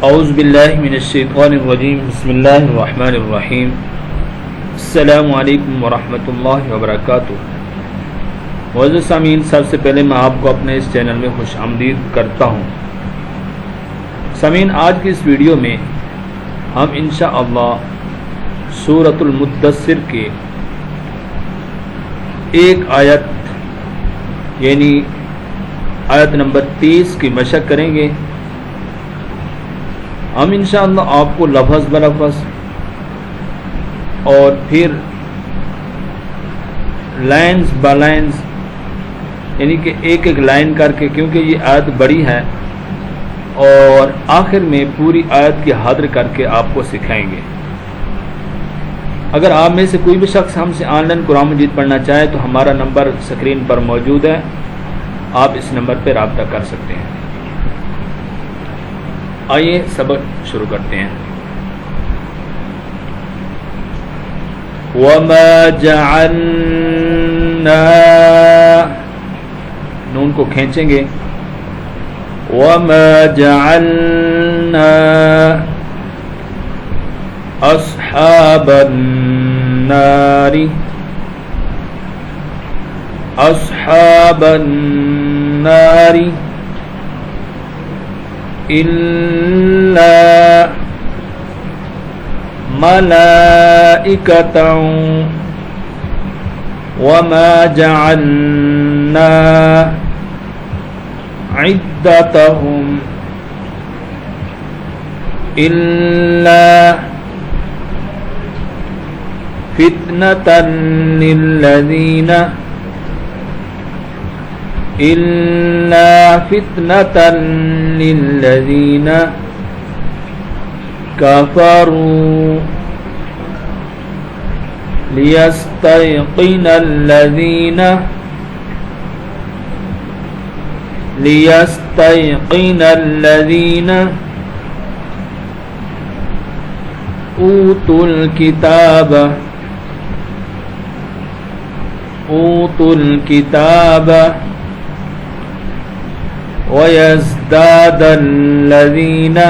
औज़ु बिल्लाहि मिनश्शैतानिर्रजीम बिस्मिल्लाहिर्रहमानिर्रहीम अस्सलामु अलैकुम वरहमतुल्लाहि वबरकातुहू। मुअज़्ज़िज़ सामीन, सबसे पहले मैं आपको अपने इस चैनल में खुश आमदीद करता हूँ। सामीन, आज की इस वीडियो में हम इंशाअल्लाह सूरतुल मुद्दस्सिर के एक आयत यानी आयत नंबर 30 की मशक करेंगे। हम इंशाअल्लाह आपको लफ्ज़ ब लफ्ज़ और फिर लाइन्स ब लाइन्स यानी कि एक एक लाइन करके, क्योंकि ये आयत बड़ी है, और आखिर में पूरी आयत की हाज़िर करके आपको सिखाएंगे। अगर आप में से कोई भी शख्स हमसे ऑनलाइन कुरान मजीद पढ़ना चाहे तो हमारा नंबर स्क्रीन पर मौजूद है, आप इस नंबर पर रब्ता कर सकते हैं। आइए सबक शुरू करते हैं। वमा जअलना, नून को खींचेंगे, वमा जअलना अस्हाबन नारी, अस्हाबन नारी इल्ला मलाइकतन वमा जअलना इद्दतहुम इल्ला फितनतन लिल्लज़ीना इल्ला फितनतन लिल्लज़ीना कफ़रू लियस्तयक़िनल लज़ीना ऊतुल किताब वयज़दादल लज़ीना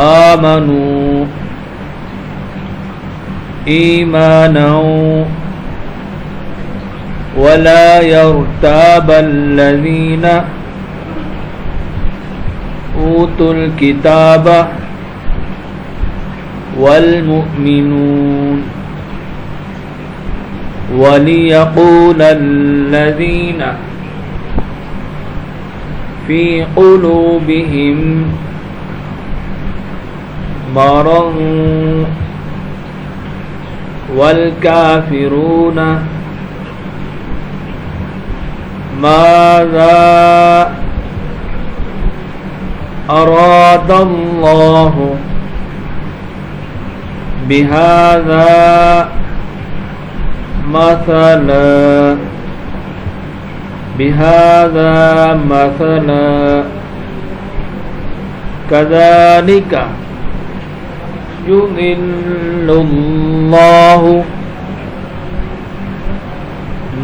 आमनू ईमानन वला यर्ताबल लज़ीना ऊतुल किताब वल मुमिनून वलियक़ूलल लज़ीना फ़ी क़ुलूबिहिम मरज़ वल काफ़िरून माज़ा अरादल्लाहु बिहाज़ा मसला कज़ालिका युज़िल्लुल्लाहु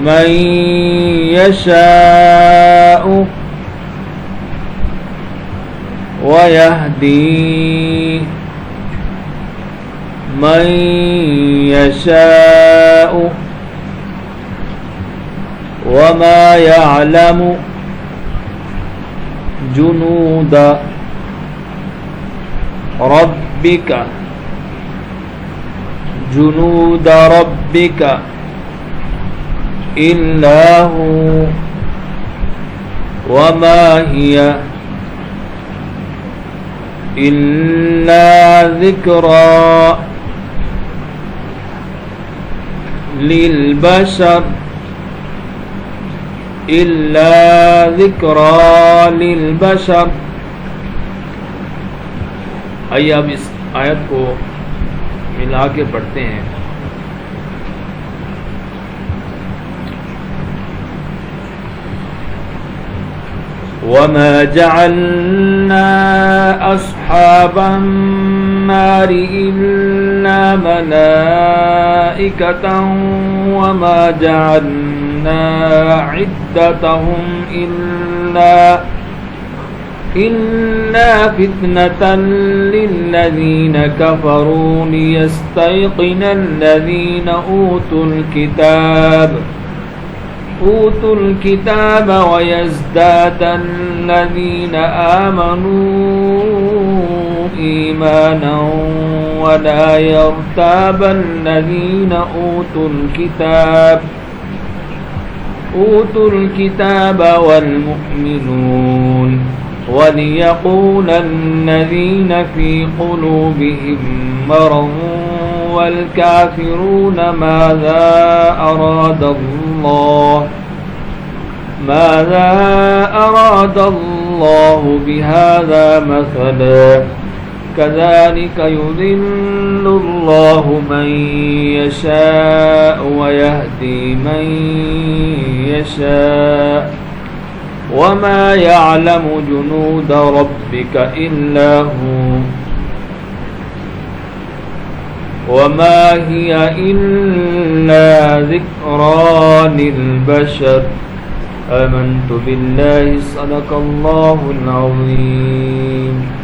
मन यशाअु वयहदी मन यशाअु वमा यअलमु जुनूद रब्बिका इल्ला हु वमा हिया इल्ला ज़िक्रा लिल बशर इल्ला ज़िक्रा लिल बशर। आइए अब इस आयत को मिला के पढ़ते हैं। वमा जअलना अस्हाबन नारी इल्ला मलाइकतन वमा जअलना इद्दतहुम इल्ला إنا فتنة للذين كفروا ليستيقن الذين أوتوا الكتاب ويزداد الذين آمنوا إيمانا ولا يرتاب الذين أوتوا الكتاب والمؤمنون وليقول الذين في قلوبهم مرض والكافرون ماذا أراد الله بهذا مثلا كذلك يضل الله من يشاء ويهدي من يشاء وما يعلم جنود ربك إلا هو وما هي إلا ذكرى للبشر آمنت بالله صدق الله العظيم.